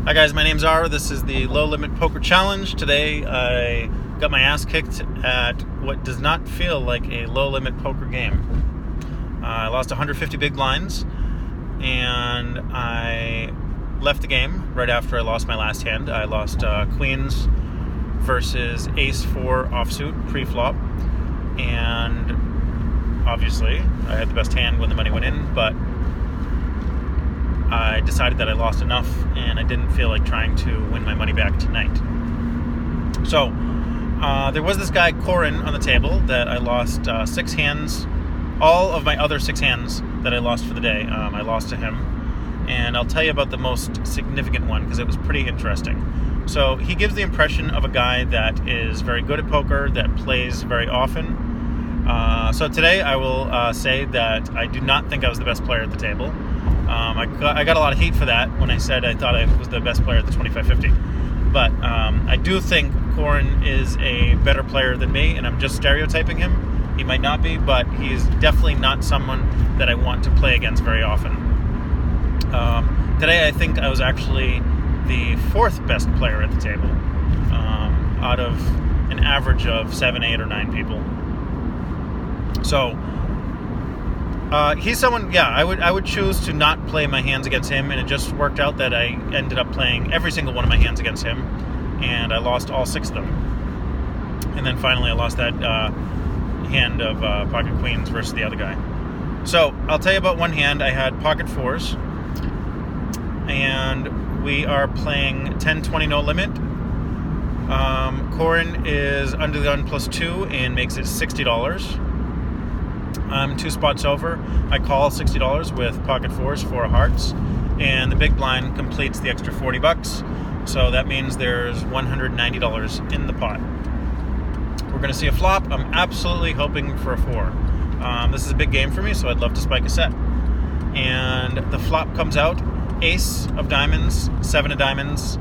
Hi guys, my name's Ara. This is the Low Limit Poker Challenge. Today I got my ass kicked at what does not feel like a low limit poker game. I lost 150 big blinds and I left the game right after I lost my last hand. I lost Queens versus Ace-4 offsuit pre-flop, and obviously I had the best hand when the money went in, but I decided that I lost enough and I didn't feel like trying to win my money back tonight. So there was this guy Corin on the table that I lost 6 hands. All of my other 6 hands that I lost for the day, I lost to him. And I'll tell you about the most significant one because it was pretty interesting. So he gives the impression of a guy that is very good at poker, that plays very often. So today I will say that I do not think I was the best player at the table. I got a lot of heat for that when I said I thought I was the best player at the 2550. But I do think Corin is a better player than me, and I'm just stereotyping him. He might not be, but he's definitely not someone that I want to play against very often. Today I think I was actually the 4th best player at the table, out of an average of 7, 8, or 9 people. So he's someone, I would choose to not play my hands against him, and it just worked out that I ended up playing every single one of my hands against him, and I lost all 6 of them. And then finally I lost that hand of pocket queens versus the other guy. So I'll tell you about one hand. I had pocket 4s, and we are playing 10-20 no limit. Corin is under the gun +2 and makes it $60. I'm 2 spots over. I call $60 with pocket 4s, 4 of hearts, and the big blind completes the extra $40. So that means there's $190 in the pot. We're going to see a flop. I'm absolutely hoping for a 4. This is a big game for me, so I'd love to spike a set. And the flop comes out: Ace of diamonds, 7 of diamonds,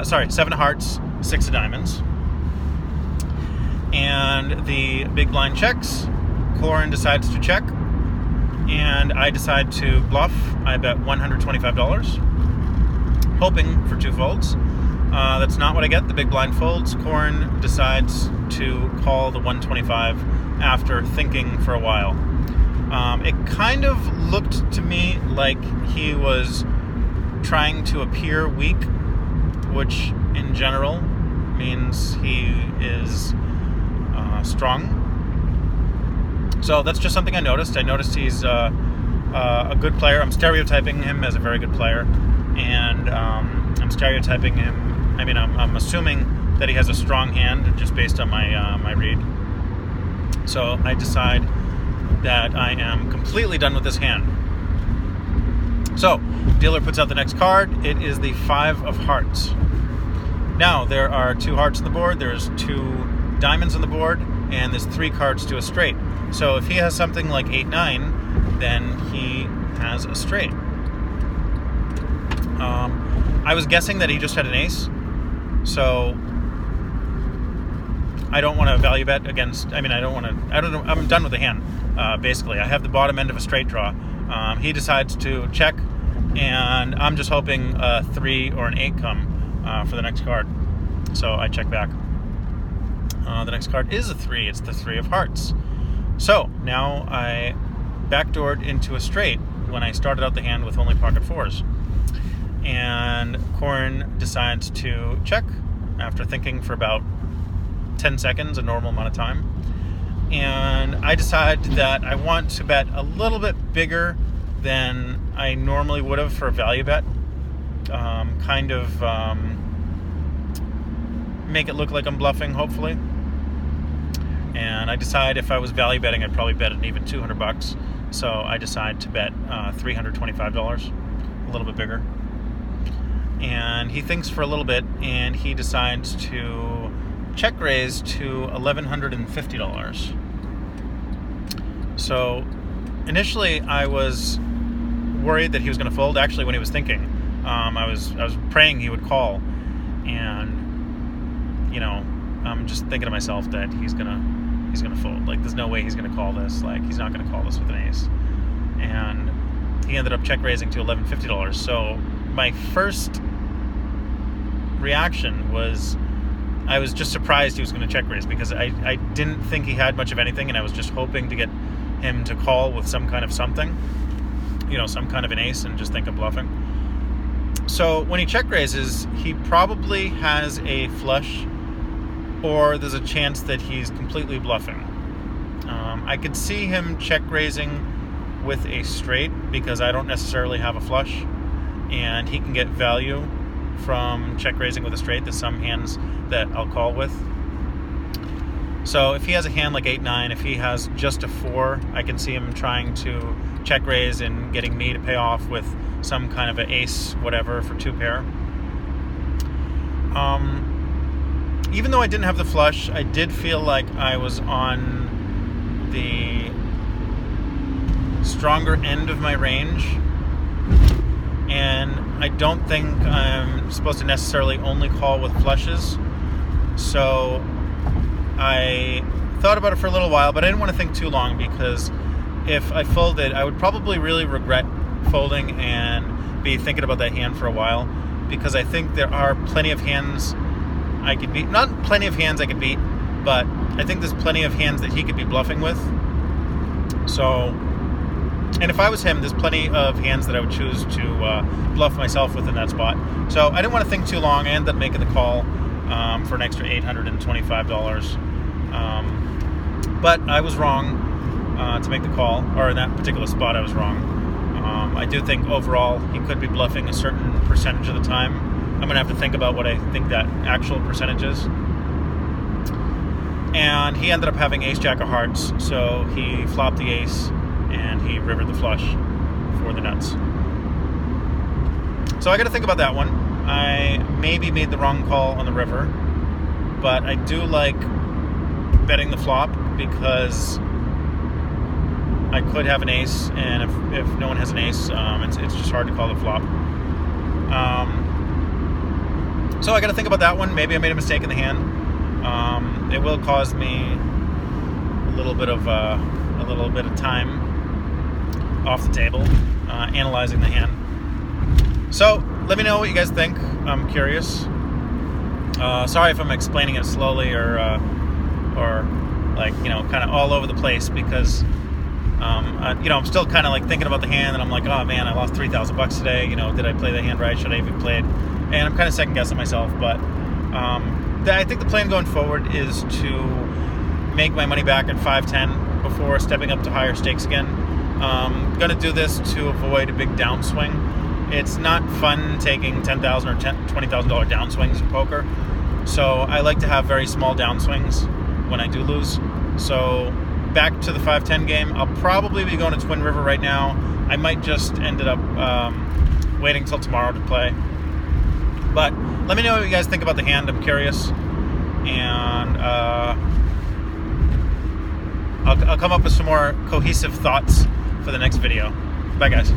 7 of hearts, 6 of diamonds. And the big blind checks. Corin decides to check, and I decide to bluff. I bet $125, hoping for 2 folds. That's not what I get. The big blind folds. Corin decides to call the 125 after thinking for a while. It kind of looked to me like he was trying to appear weak, which in general means he is strong. So that's just something I noticed. I noticed he's a good player. I'm stereotyping him as a very good player, and I'm stereotyping him. I mean, I'm assuming that he has a strong hand just based on my read. So I decide that I am completely done with this hand. So dealer puts out the next card. It is the 5 of hearts. Now there are 2 hearts on the board. There's 2 diamonds on the board, and there's 3 cards to a straight. So if he has something like 8-9, then he has a straight. I was guessing that he just had an ace, so I don't want to value bet against. I mean, I'm done with the hand. Basically, I have the bottom end of a straight draw. He decides to check, and I'm just hoping a 3 or an 8 come for the next card. So I check back. The next card is a 3. It's the 3 of hearts. So now I backdoored into a straight when I started out the hand with only pocket 4s. And Corin decides to check after thinking for about 10 seconds, a normal amount of time. And I decide that I want to bet a little bit bigger than I normally would have for a value bet. Make it look like I'm bluffing, hopefully. And I decide if I was value betting, I'd probably bet an even $200. So I decide to bet $325, a little bit bigger. And he thinks for a little bit, and he decides to check raise to $1,150. So initially I was worried that he was going to fold. Actually, when he was thinking, I was praying he would call, and I'm just thinking to myself that he's gonna fold. Like, there's no way he's gonna call this. Like, he's not gonna call this with an ace. And he ended up check raising to $1,150. So my first reaction was, I was just surprised he was going to check raise, because I didn't think he had much of anything, and I was just hoping to get him to call with some kind of something, some kind of an ace, and just think of bluffing. So when he check raises, he probably has a flush, or there's a chance that he's completely bluffing. I could see him check raising with a straight, because I don't necessarily have a flush, and he can get value from check raising with a straight. There's some hands that I'll call with. So if he has a hand like 8-9, if he has just a 4, I can see him trying to check raise and getting me to pay off with some kind of an ace, whatever, for 2 pair. Even though I didn't have the flush, I did feel like I was on the stronger end of my range, and I don't think I'm supposed to necessarily only call with flushes. So I thought about it for a little while, but I didn't want to think too long, because if I folded, I would probably really regret folding and be thinking about that hand for a while, because I think there are plenty of hands I could beat. Not plenty of hands I could beat, but I think there's plenty of hands that he could be bluffing with. So, and if I was him, there's plenty of hands that I would choose to bluff myself with in that spot. So I didn't want to think too long. I ended up making the call for an extra $825. But I was wrong to make the call, or in that particular spot I was wrong. I do think overall he could be bluffing a certain percentage of the time. I'm going to have to think about what I think that actual percentage is. And he ended up having ace-jack of hearts, so he flopped the ace and he rivered the flush for the nuts. So I got to think about that one. I maybe made the wrong call on the river, but I do like betting the flop, because I could have an ace, and if no one has an ace, it's just hard to call the flop. So I got to think about that one. Maybe I made a mistake in the hand. It will cause me a little bit of time off the table analyzing the hand. So let me know what you guys think. I'm curious. Sorry if I'm explaining it slowly or like, kind of all over the place, because I'm still kind of like thinking about the hand, and I'm like, oh man, I lost $3,000 today. Did I play the hand right? Should I even play it? And I'm kind of second guessing myself, but I think the plan going forward is to make my money back at 5-10 before stepping up to higher stakes again. Going to do this to avoid a big downswing. It's not fun taking $10,000 or $20,000 downswings in poker, so I like to have very small downswings when I do lose. So back to the 5-10 game. I'll probably be going to Twin River right now. I might just ended up waiting till tomorrow to play. But let me know what you guys think about the hand. I'm curious. And I'll come up with some more cohesive thoughts for the next video. Bye, guys.